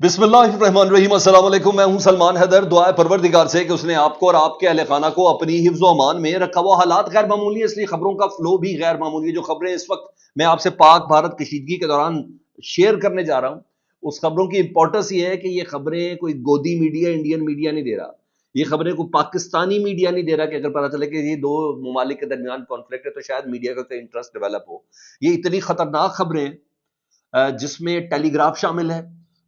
बिस्मिल्लाहिर्रहमानिर्रहीम। अस्सलाम वालेकुम। मैं हूं सलमान हैदर। दुआ है परवरदिगार से कि उसने आपको और आपके अहले खाना को अपनी हिफ्ज़ व अमान में रखा। वो हालात गैर मामूली है, इसलिए खबरों का फ्लो भी गैर मामूली है। जो खबरें इस वक्त मैं आपसे पाक भारत कशीदगी के दौरान शेयर करने जा रहा हूं, उस खबरों की इंपॉर्टेंस ये है कि ये खबरें कोई गोदी मीडिया, इंडियन मीडिया नहीं दे रहा। ये खबरें कोई पाकिस्तानी मीडिया नहीं दे रहा कि अगर पता चले कि ये दो ममालिक के दरमियान कॉन्फ्लिक्ट है तो शायद मीडिया का कोई इंटरेस्ट डेवलप हो। ये इतनी खतरनाक खबरें हैं जिसमें टेलीग्राफ शामिल है,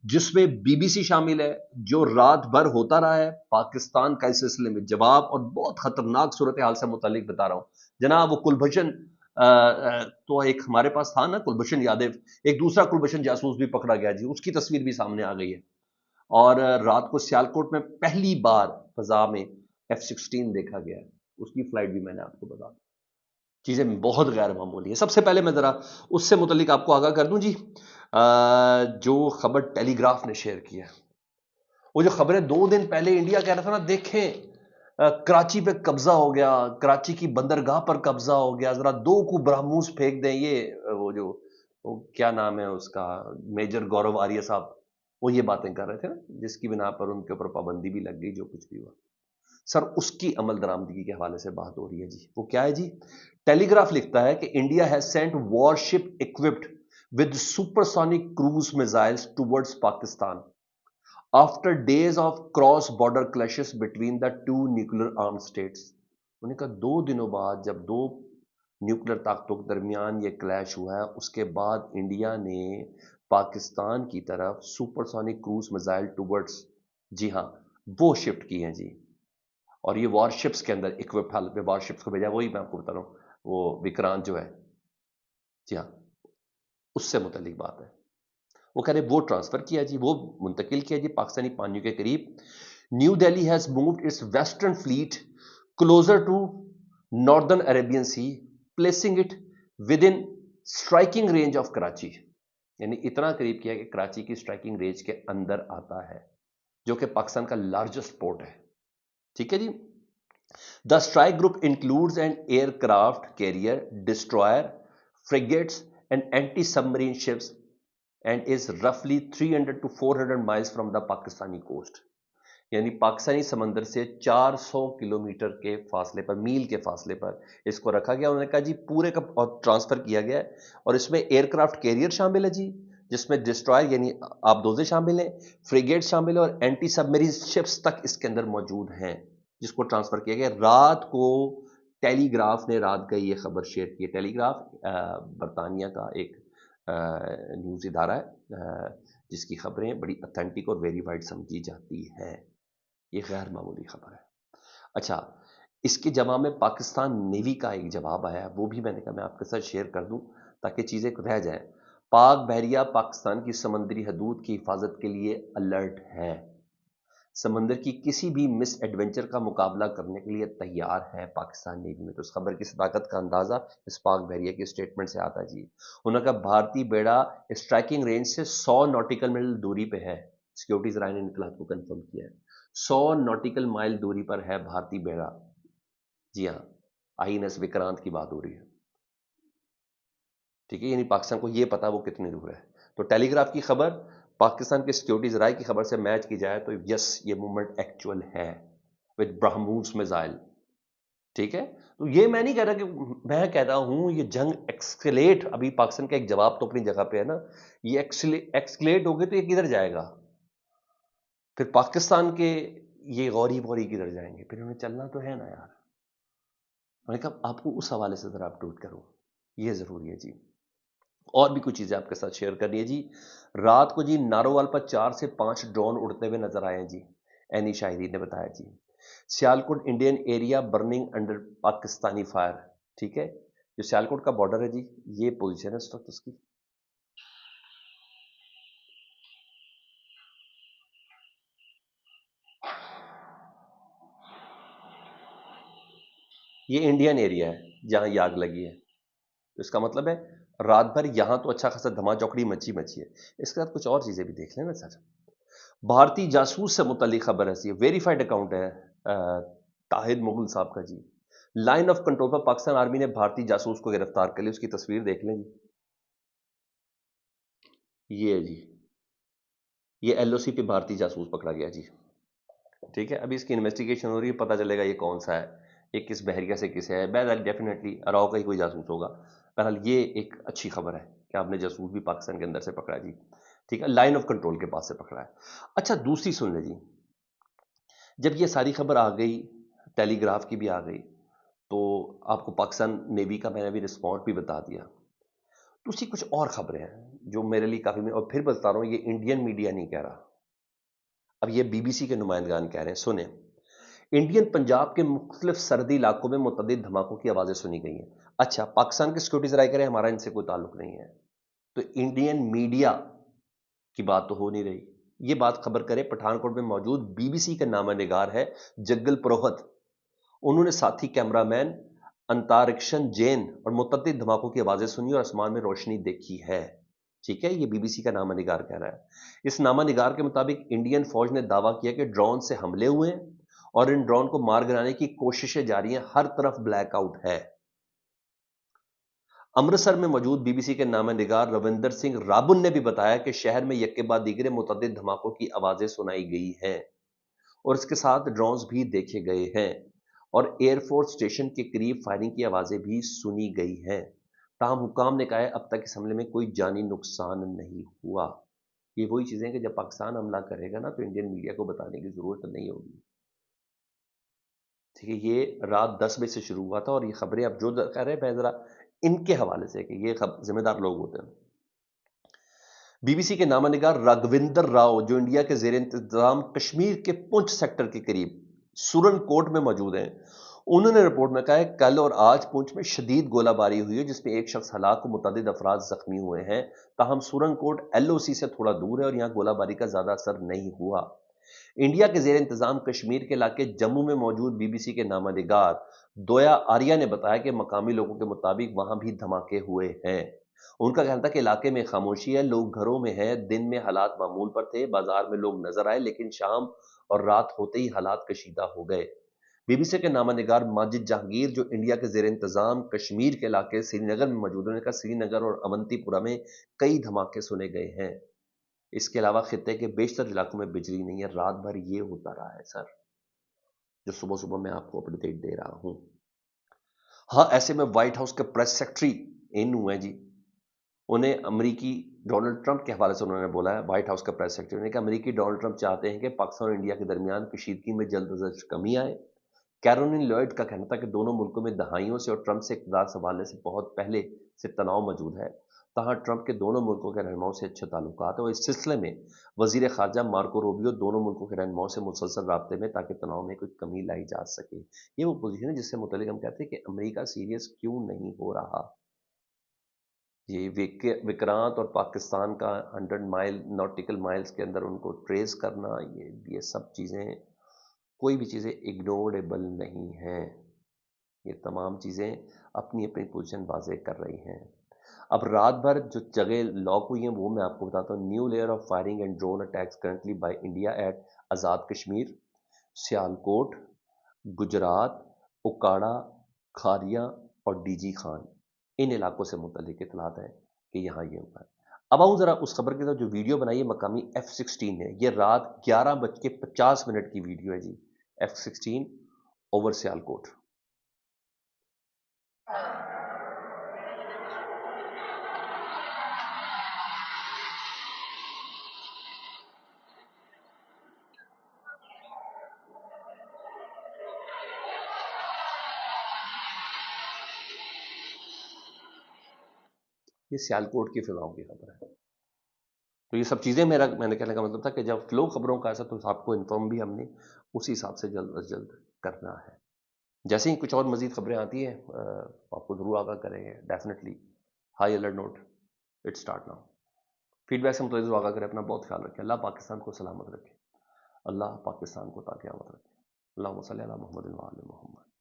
जिसमें बीबीसी शामिल है, जो रात भर होता रहा है पाकिस्तान का इस सिलसिले में जवाब, और बहुत खतरनाक सूरत हाल से मुतालिक बता रहा हूं जनाब। वो कुलभूषण तो एक हमारे पास था ना, कुलभूषण यादव, एक दूसरा कुलभूषण जासूस भी पकड़ा गया जी, उसकी तस्वीर भी सामने आ गई है। और रात को सियालकोट में पहली बार फजा में F-16 देखा गया है, उसकी फ्लाइट भी मैंने आपको बता दी। चीज़ें बहुत गैर मामूली है। सबसे पहले मैं ज़रा उससे मुतलिक आपको आगाह कर दूं जी, जो खबर टेलीग्राफ ने शेयर किया, वो जो खबरें 2 दिन पहले इंडिया कह रहा था ना, देखें कराची पे कब्जा हो गया, कराची की बंदरगाह पर कब्जा हो गया, जरा 2 ब्राह्मूस फेंक दें। ये वो क्या नाम है उसका, मेजर गौरव आर्य साहब, वो ये बातें कर रहे थे ना, जिसकी बिना पर उनके ऊपर पाबंदी भी लग गई, जो कुछ भी हुआ। सर उसकी अमल दरामदगी के हवाले से बात हो रही है जी। वो क्या है जी? टेलीग्राफ लिखता है कि India has sent worship equipped with supersonic cruise missiles towards Pakistan after days of cross border clashes between the two nuclear arm states. उन्होंने कहा 2 दिनों बाद जब 2 न्यूक्लियर ताकतों के दरमियान ये क्लैश हुआ है, उसके बाद इंडिया ने पाकिस्तान की तरफ सुपरसोनिक क्रूज मिसाइल टुवर्ड्स, जी हाँ, वो शिफ्ट की हैं जी। और ये वॉरशिप्स के अंदर इक्विप्ड हालत में वॉरशिप्स को भेजा। वही मैं आपको बता रहा हूँ, वो विक्रांत जो है, जी हाँ, उससे मुतलिक बात है। वो कह रहे वो ट्रांसफर किया जी, वो मुंतकिल किया जी पाकिस्तानी पानियों के करीब। New Delhi has moved its western fleet closer to northern Arabian sea, placing it within striking range of Karachi. यानी इतना करीब किया कि कराची की स्ट्राइकिंग रेंज के अंदर आता है, जो कि पाकिस्तान का लार्जेस्ट पोर्ट है। ठीक है जी। The strike group includes an aircraft carrier, destroyer, frigates, and anti-submarine ships and is roughly 300 to 400 miles from the Pakistani coast. यानी पाकिस्तानी समंदर से 400 किलोमीटर के फासले पर, मील के फासले पर इसको रखा गया। उन्होंने कहा जी पूरे का ट्रांसफर किया गया है, और इसमें एयरक्राफ्ट कैरियर शामिल है जी, जिसमें डिस्ट्रॉयर यानी आबदोजे शामिल हैं, फ्रिगेट शामिल है, और एंटी सबमरीन शिप्स तक इसके अंदर मौजूद हैं, जिसको ट्रांसफर किया गया। रात को टेलीग्राफ ने रात का ये खबर शेयर की है। टेलीग्राफ बरतानिया का एक न्यूज़ इदारा है, जिसकी खबरें बड़ी ऑथेंटिक और वेरीफाइड समझी जाती हैं। ये गैर मामूली खबर है। अच्छा, इसके जवाब में पाकिस्तान नेवी का एक जवाब आया, वो भी मैंने कहा मैं आपके साथ शेयर कर दूं ताकि चीज़ें रह जाएं। पाक बहरिया पाकिस्तान की समंदरी हदूद की हिफाजत के लिए अलर्ट है, समंदर की किसी भी मिस एडवेंचर का मुकाबला करने के लिए तैयार है पाकिस्तान नेवी में। तो इस खबर की सदाकत का अंदाज़ा इस पाक बहरिया के स्टेटमेंट से आता जी। उन्होंने कहा भारतीय बेड़ा स्ट्राइकिंग रेंज से 100 नॉटिकल मील दूरी पे है। सिक्योरिटी जराए ने इत्तलात को कंफर्म किया है, 100 नॉटिकल माइल दूरी पर है भारतीय बेड़ा। जी हाँ, INS विक्रांत की बात हो रही है। ठीक है, यानी पाकिस्तान को यह पता वो कितनी दूर है। तो टेलीग्राफ की खबर पाकिस्तान के सिक्योरिटी जराए की खबर से मैच की जाए तो यस, ये मूवमेंट एक्चुअल है विद ब्रह्मोस मिसाइल। ठीक है, तो ये मैं नहीं कह रहा कि, मैं कहता हूं ये जंग एक्सकेलेट, अभी पाकिस्तान का एक जवाब तो अपनी जगह पे है ना, ये एक्सकेलेट हो गए तो ये किधर जाएगा? फिर पाकिस्तान के ये गौरी बोरी किधर जाएंगे? फिर उन्हें चलना तो है ना यार। मैंने कहा आपको उस हवाले से जरा अपडेट करूं, ये जरूरी है जी। और भी कुछ चीजें आपके साथ शेयर करनी है जी। रात को जी नारोवाल पर 4 से 5 ड्रोन उड़ते हुए नजर आए हैं जी, एनी शाहिदी ने बताया जी। Sialkot Indian area burning under Pakistani fire. ठीक है, जो सियालकोट का बॉर्डर है जी, ये पोजीशन है इस वक्त उसकी। ये इंडियन एरिया है जहां ये आग लगी है। तो इसका मतलब है रात भर यहां तो अच्छा खासा धमा चौकड़ी मची है। इसके साथ कुछ और चीजें भी देख लेना सर। भारतीय जासूस से मुतल्लिक खबर ऐसी है, वेरीफाइड अकाउंट है ताहिद मुगल साहब का जी। लाइन ऑफ कंट्रोल पर पाकिस्तान आर्मी ने भारतीय जासूस को गिरफ्तार कर लिया। उसकी तस्वीर देख लें जी, ये है जी। یہ ایل او سی پہ بھارتی جاسوس پکڑا گیا جی، ٹھیک ہے. ابھی اس کی انویسٹیگیشن ہو رہی ہے، پتہ چلے گا یہ کون سا ہے، یہ کس بحریہ سے کس ہے. بہرحال ڈیفینیٹلی اراؤ کا ہی کوئی جاسوس ہوگا. بہرحال یہ ایک اچھی خبر ہے کہ آپ نے جاسوس بھی پاکستان کے اندر سے پکڑا جی، ٹھیک ہے، لائن آف کنٹرول کے پاس سے پکڑا ہے. اچھا دوسری سن لیں جی، جب یہ ساری خبر آ گئی، ٹیلی گراف کی بھی آ گئی، تو آپ کو پاکستان نیوی کا میں نے بھی رسپانس بھی بتا دیا. دوسری کچھ اور خبریں ہیں جو میرے لیے کافی، اور پھر بتا رہا ہوں یہ انڈین میڈیا نہیں کہہ رہا، اب یہ بی بی سی کے نمائندگان کہہ رہے ہیں. سنیں، انڈین پنجاب کے مختلف سرحدی علاقوں میں متعدد دھماکوں کی آوازیں سنی گئی ہیں. اچھا پاکستان کے سیکورٹی ذرائع کریں ہمارا ان سے کوئی تعلق نہیں ہے، تو انڈین میڈیا کی بات تو ہو نہیں رہی. یہ بات خبر کرے پٹھان کوٹ میں موجود بی بی سی کا نامہ نگار ہے جگل پروہت، انہوں نے ساتھی کیمرہ مین انتارکشن جین اور متعدد دھماکوں کی آوازیں سنی اور آسمان میں روشنی دیکھی ہے. ٹھیک ہے، یہ بی بی سی کا نامہ نگار کہہ رہا ہے. اس نامہ نگار کے مطابق انڈین فوج نے دعویٰ کیا کہ ڈرون سے حملے ہوئے ہیں اور ان ڈرون کو مار گرانے کی کوششیں جاری ہیں، ہر طرف بلیک آؤٹ ہے. امرتسر میں موجود بی بی سی کے نامہ نگار روندر سنگھ رابن نے بھی بتایا کہ شہر میں یک کے بعد دیگرے متعدد دھماکوں کی آوازیں سنائی گئی ہیں اور اس کے ساتھ ڈرونز بھی دیکھے گئے ہیں اور ایئر فورس اسٹیشن کے قریب فائرنگ کی آوازیں بھی سنی گئی ہیں. تاہم حکام نے کہا ہے اب تک اس حملے میں کوئی جانی نقصان نہیں ہوا. یہ وہی چیزیں کہ جب پاکستان حملہ کرے گا نا تو انڈین میڈیا کو بتانے کی ضرورت نہیں ہوگی. ٹھیک ہے، یہ رات 10 بجے سے شروع ہوا تھا اور یہ خبریں اب جو کہہ رہے ہیں میں ذرا ان کے حوالے سے کہ یہ ذمہ دار لوگ ہوتے ہیں. بی بی سی کے نامہ نگار راگھویندر راؤ جو انڈیا کے زیر انتظام کشمیر کے پونچھ سیکٹر کے قریب سورن کوٹ میں موجود ہیں، انہوں نے رپورٹ میں کہا ہے کل اور آج پونچھ میں شدید گولہ باری ہوئی ہے جس میں ایک شخص ہلاک و متعدد افراد زخمی ہوئے ہیں. تاہم سورن کوٹ ایل او سی سے تھوڑا دور ہے اور یہاں گولہ باری کا زیادہ اثر نہیں ہوا. انڈیا کے زیر انتظام کشمیر کے علاقے جموں میں موجود بی بی سی کے نامہ نگار دویا آریہ نے بتایا کہ مقامی لوگوں کے مطابق وہاں بھی دھماکے ہوئے ہیں. ان کا کہنا تھا کہ علاقے میں خاموشی ہے، لوگ گھروں میں ہیں، دن میں حالات معمول پر تھے، بازار میں لوگ نظر آئے، لیکن شام اور رات ہوتے ہی حالات کشیدہ ہو گئے. بی بی سی کے نامہ نگار ماجد جہانگیر جو انڈیا کے زیر انتظام کشمیر کے علاقے سری نگر میں موجود ہیں، سری نگر اور اونتی پورہ میں کئی دھماکے سنے گئے ہیں. اس کے علاوہ خطے کے بیشتر علاقوں میں بجلی نہیں ہے. رات بھر یہ ہوتا رہا ہے سر، جو صبح صبح میں آپ کو اپڈیٹ دے رہا ہوں. ہاں ایسے میں وائٹ ہاؤس کے پریس سیکرٹری ان ہوئے جی، انہیں امریکی ڈونلڈ ٹرمپ کے حوالے سے انہوں نے بولا ہے، وائٹ ہاؤس کا پریس سیکرٹری نے کہا امریکی ڈونلڈ ٹرمپ چاہتے ہیں کہ پاکستان اور انڈیا کے درمیان کشیدگی میں جلد از جلد کمی آئے. کیرولین لوئڈ کا کہنا تھا کہ دونوں ملکوں میں دہائیوں سے اور ٹرمپ سے اقتدار سنبھالنے سے بہت پہلے سے تناؤ موجود ہے. تاہم ٹرمپ کے دونوں ملکوں کے رہنماؤں سے اچھے تعلقات ہیں اور اس سلسلے میں وزیر خارجہ مارکو روبیو دونوں ملکوں کے رہنماؤں سے مسلسل رابطے میں تاکہ تناؤ میں کوئی کمی لائی جا سکے. یہ وہ پوزیشن ہے جس سے متعلق ہم کہتے ہیں کہ امریکہ سیریس کیوں نہیں ہو رہا. یہ وکرانت اور پاکستان کا 100 مائل ناٹیکل مائلز کے اندر ان کو ٹریس کرنا، یہ سب چیزیں، کوئی بھی چیزیں اگنورڈیبل نہیں ہیں. یہ تمام چیزیں اپنی اپنی پوزیشن واضح کر رہی ہیں. اب رات بھر جو جگہ لاک ہوئی ہیں وہ میں آپ کو بتاتا ہوں. New layer of firing and drone attacks currently by India at Azad Kashmir, Sialkot, Gujrat, Okara, Kharian اور ڈی جی خان، ان علاقوں سے متعلق اطلاعات ہیں کہ یہاں یہ ہوا ہے. اب آؤں ذرا اس خبر کے ساتھ جو ویڈیو بنائی ہے مقامی F-16 ہے. یہ رات 11:50 کی ویڈیو ہے جی، F-16 اوور سیالکوٹ. یہ سیالکوٹ کی فضاؤں کی خبر ہے. تو یہ سب چیزیں میں نے کہنے کا مطلب تھا کہ جب فلو خبروں کا ایسا تو آپ کو انفارم بھی ہم نے اسی حساب سے جلد از جلد کرنا ہے. جیسے ہی کچھ اور مزید خبریں آتی ہیں آپ کو ضرور آگاہ کریں گے. Definitely high alert note it start now. Feedback سے متعلق آگاہ کریں. اپنا بہت خیال رکھیں. اللہ پاکستان کو سلامت رکھے. اللہ پاکستان کو تا قیامت رکھے. اللہم صلی علی محمد و علی محمد.